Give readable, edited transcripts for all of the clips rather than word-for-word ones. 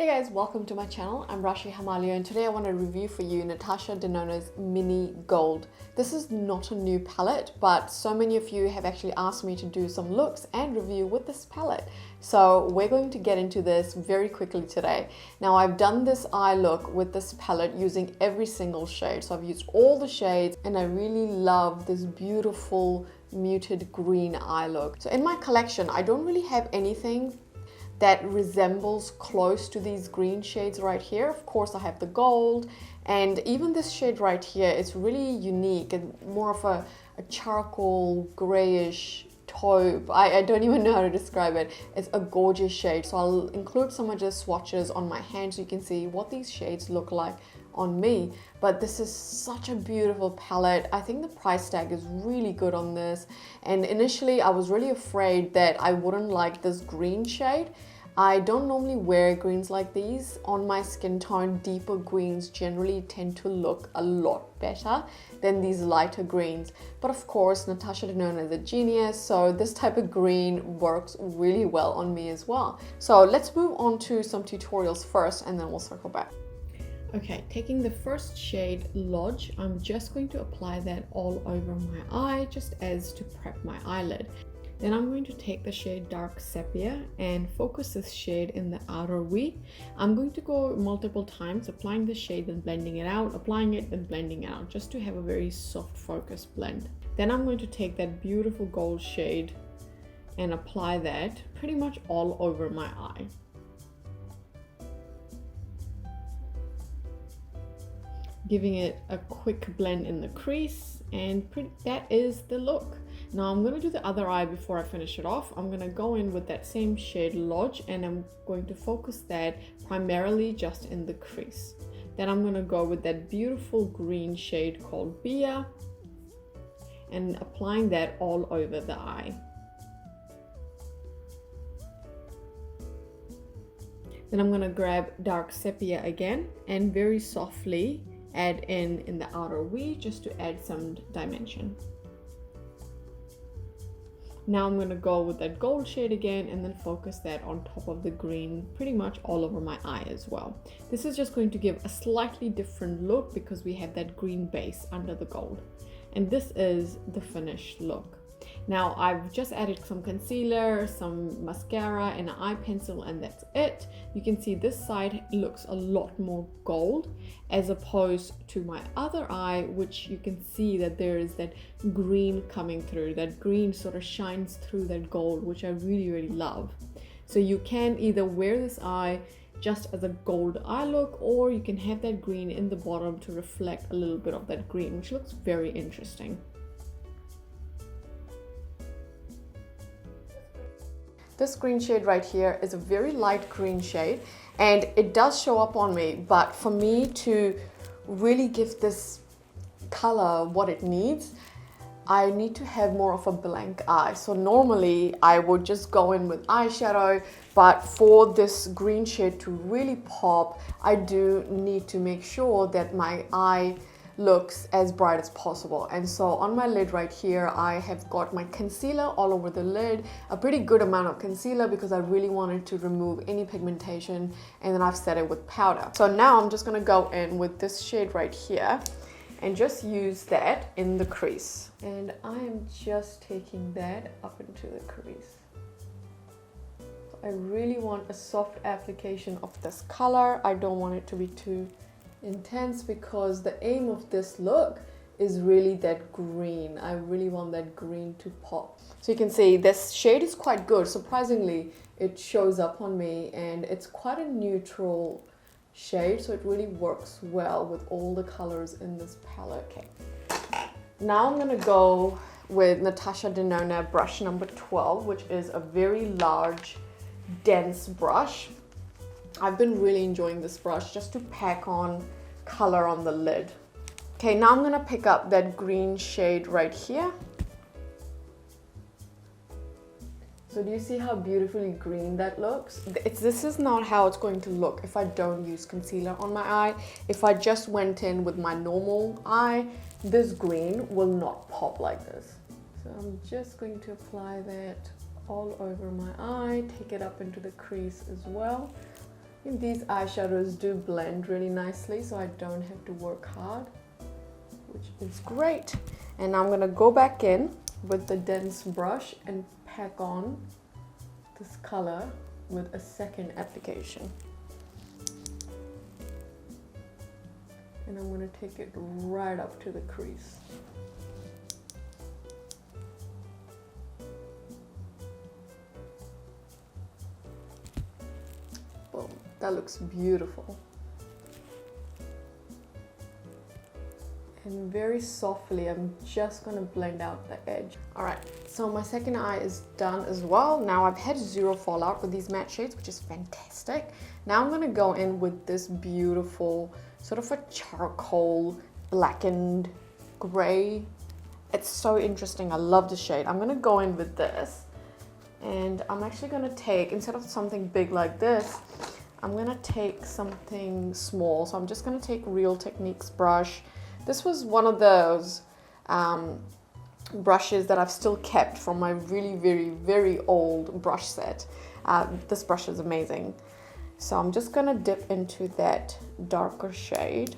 Hey guys, welcome to my channel. I'm Rashi Hamalio and today I want to review for you Natasha Denona's Mini Gold. This is not a new palette, but so many of you have actually asked me to do some looks and review with this palette. So we're going to get into this very quickly today. Now I've done this eye look with this palette using every single shade. So I've used all the shades and I really love this beautiful muted green eye look. So in my collection, I don't really have anything that resembles close to these green shades right here. Of course, I have the gold, and even this shade right here is really unique and more of a charcoal grayish taupe. I don't even know how to describe it. It's a gorgeous shade. So I'll include some of the swatches on my hand so you can see what these shades look like on me. But this is such a beautiful palette. I think the price tag is really good on this. And initially I was really afraid that I wouldn't like this green shade. I don't normally wear greens like these. On my skin tone, deeper greens generally tend to look a lot better than these lighter greens. But of course, Natasha Denona is a genius, so this type of green works really well on me as well. So let's move on to some tutorials first and then we'll circle back. Okay, taking the first shade, Lodge, I'm just going to apply that all over my eye just as to prep my eyelid. Then I'm going to take the shade Dark Sepia and focus this shade in the outer V. I'm going to go multiple times, applying the shade and blending it out, applying it and blending it out, just to have a very soft focus blend. Then I'm going to take that beautiful gold shade and apply that pretty much all over my eye. Giving it a quick blend in the crease, and that is the look. Now I'm going to do the other eye before I finish it off. I'm going to go in with that same shade Lodge and I'm going to focus that primarily just in the crease. Then I'm going to go with that beautiful green shade called Bia and applying that all over the eye. Then I'm going to grab Dark Sepia again and very softly add in the outer V just to add some dimension. Now I'm going to go with that gold shade again and then focus that on top of the green pretty much all over my eye as well. This is just going to give a slightly different look because we have that green base under the gold. And this is the finished look. Now I've just added some concealer, some mascara and an eye pencil and that's it. You can see this side looks a lot more gold as opposed to my other eye, which you can see that there is that green coming through. That green sort of shines through that gold, which I really love. So you can either wear this eye just as a gold eye look, or you can have that green in the bottom to reflect a little bit of that green, which looks very interesting. This green shade right here is a very light green shade and it does show up on me, but for me to really give this color what it needs, I need to have more of a blank eye. So normally I would just go in with eyeshadow, but for this green shade to really pop, I do need to make sure that my eye looks as bright as possible. And so on my lid right here, I have got my concealer all over the lid, a pretty good amount of concealer because I really wanted to remove any pigmentation, and then I've set it with powder. So now I'm just going to go in with this shade right here and just use that in the crease. And I am just taking that up into the crease. So I really want a soft application of this color. I don't want it to be too intense because the aim of this look is really that green. I really want that green to pop. So you can see this shade is quite good. Surprisingly, it shows up on me and it's quite a neutral shade, so it really works well with all the colors in this palette. Okay. Now I'm gonna go with Natasha Denona brush number 12, which is a very large, dense brush. I've been really enjoying this brush just to pack on color on the lid. Okay, now I'm gonna pick up that green shade right here. So do you see how beautifully green that looks? This is not how it's going to look if I don't use concealer on my eye. If I just went in with my normal eye, this green will not pop like this. So I'm just going to apply that all over my eye, take it up into the crease as well. And these eyeshadows do blend really nicely, so I don't have to work hard, which is great. And I'm gonna go back in with the dense brush and pack on this color with a second application. And I'm gonna take it right up to the crease. Boom, that looks beautiful. And very softly, I'm just gonna blend out the edge. All right, so my second eye is done as well. Now I've had zero fallout with these matte shades, which is fantastic. Now I'm gonna go in with this beautiful, sort of a charcoal, blackened gray. It's so interesting, I love the shade. I'm gonna go in with this, and I'm actually gonna take, instead of something big like this, I'm gonna take something small. So I'm just gonna take Real Techniques brush. This was one of those brushes that I've still kept from my really, very old brush set. This brush is amazing. So I'm just gonna dip into that darker shade,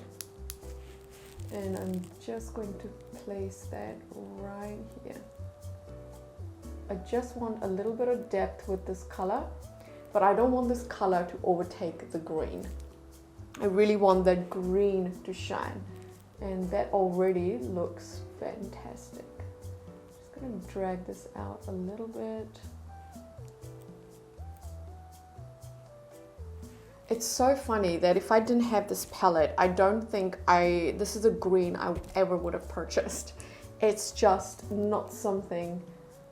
and I'm just going to place that right here. I just want a little bit of depth with this color, but I don't want this color to overtake the green. I really want that green to shine. And that already looks fantastic. Just gonna drag this out a little bit. It's so funny that if I didn't have this palette, I don't think this is a green I ever would have purchased. It's just not something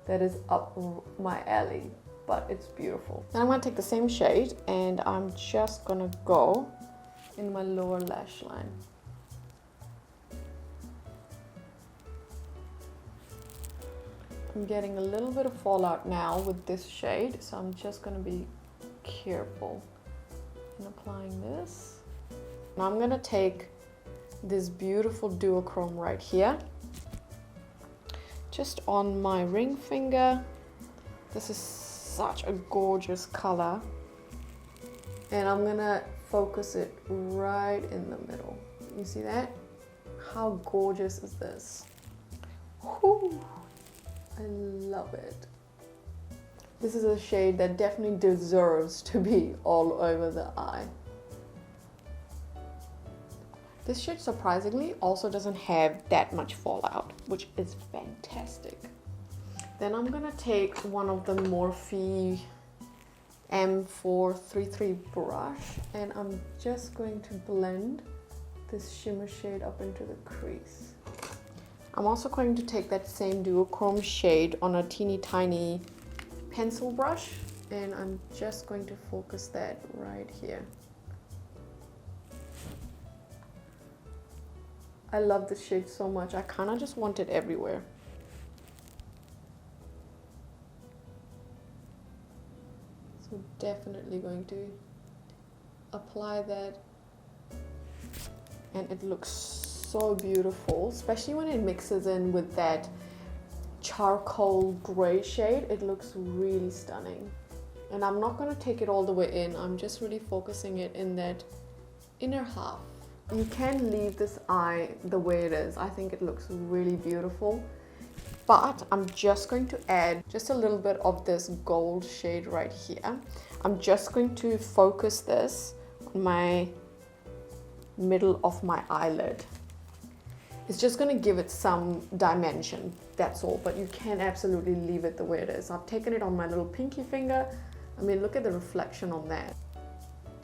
that is up my alley, but it's beautiful. Now I'm gonna take the same shade and I'm just gonna go in my lower lash line. I'm getting a little bit of fallout now with this shade, so I'm just going to be careful in applying this. Now I'm going to take this beautiful duochrome right here, just on my ring finger. This is such a gorgeous color, and I'm going to focus it right in the middle. You see that? How gorgeous is this? Whew. I love it. This is a shade that definitely deserves to be all over the eye. This shade surprisingly also doesn't have that much fallout, which is fantastic. Then I'm gonna take one of the Morphe M433 brush, and I'm just going to blend this shimmer shade up into the crease. I'm also going to take that same duochrome shade on a teeny tiny pencil brush, and I'm just going to focus that right here. I love this shade so much. I kind of just want it everywhere. So definitely going to apply that, and it looks so beautiful, especially when it mixes in with that charcoal gray shade. It looks really stunning. And I'm not going to take it all the way in. I'm just really focusing it in that inner half. You can leave this eye the way it is. I think it looks really beautiful. But I'm just going to add just a little bit of this gold shade right here. I'm just going to focus this on my middle of my eyelid. It's just going to give it some dimension, that's all, but you can absolutely leave it the way it is. I've taken it on my little pinky finger. I mean, look at the reflection on that.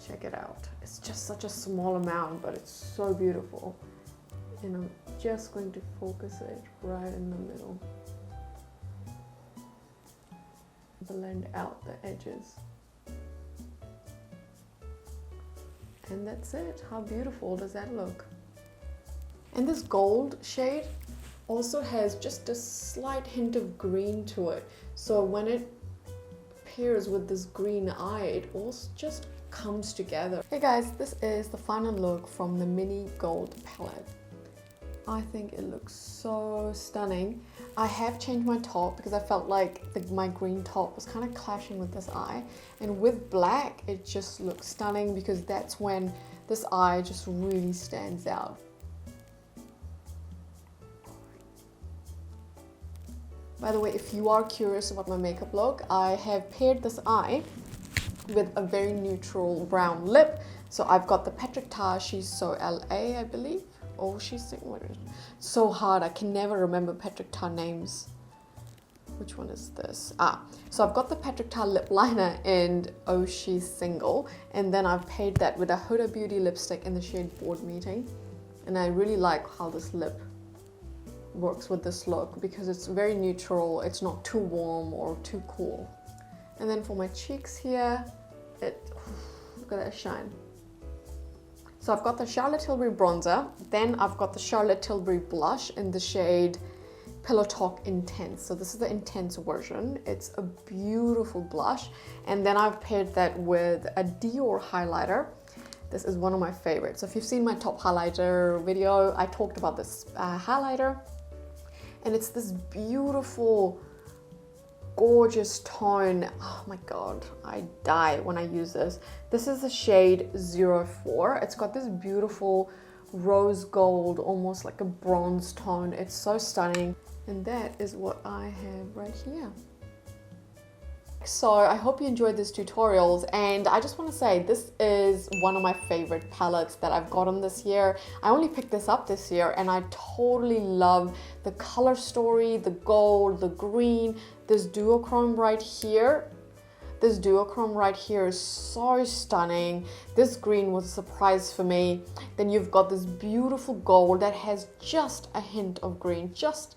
Check it out. It's just such a small amount, but it's so beautiful. And I'm just going to focus it right in the middle. Blend out the edges. And that's it. How beautiful does that look? And this gold shade also has just a slight hint of green to it. So when it pairs with this green eye, it all just comes together. Hey guys, this is the final look from the Mini Gold palette. I think it looks so stunning. I have changed my top because I felt like my green top was kind of clashing with this eye. And with black, it just looks stunning because that's when this eye just really stands out. By the way, if you are curious about my makeup look, I have paired this eye with a very neutral brown lip. So I've got the Patrick Ta, she's so LA, I believe. Oh, she's so hard. I can never remember Patrick Ta names. Which one is this? So I've got the Patrick Ta lip liner in Oh She's Single, and then I've paired that with a Huda Beauty lipstick in the shade Board Meeting. And I really like how this lip works with this look because it's very neutral. It's not too warm or too cool. And then for my cheeks here, look at that shine. So I've got the Charlotte Tilbury bronzer, then I've got the Charlotte Tilbury blush in the shade Pillow Talk Intense. So this is the intense version. It's a beautiful blush. And then I've paired that with a Dior highlighter. This is one of my favorites. So if you've seen my top highlighter video, I talked about this highlighter. And it's this beautiful, gorgeous tone. Oh my god, I die when I use this. This is the shade 04. It's got this beautiful rose gold, almost like a bronze tone. It's so stunning. And that is what I have right here. So I hope you enjoyed these tutorials, and I just want to say this is one of my favorite palettes that I've gotten this year. I only picked this up this year and I totally love the color story, the gold, the green, this duochrome right here. This duochrome right here is so stunning. This green was a surprise for me. Then you've got this beautiful gold that has just a hint of green, just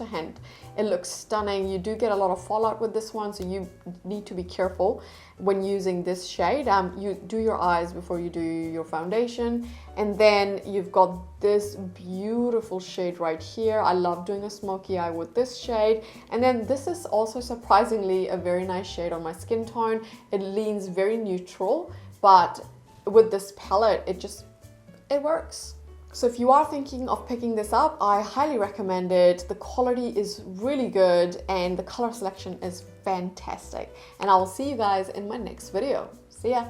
a hint. It looks stunning. You do get a lot of fallout with this one, so you need to be careful when using this shade. You do your eyes before you do your foundation. And then you've got this beautiful shade right here. I love doing a smoky eye with this shade. And then this is also surprisingly a very nice shade on my skin tone. It leans very neutral, but with this palette, it works. So if you are thinking of picking this up, I highly recommend it. The quality is really good and the color selection is fantastic. And I will see you guys in my next video. See ya.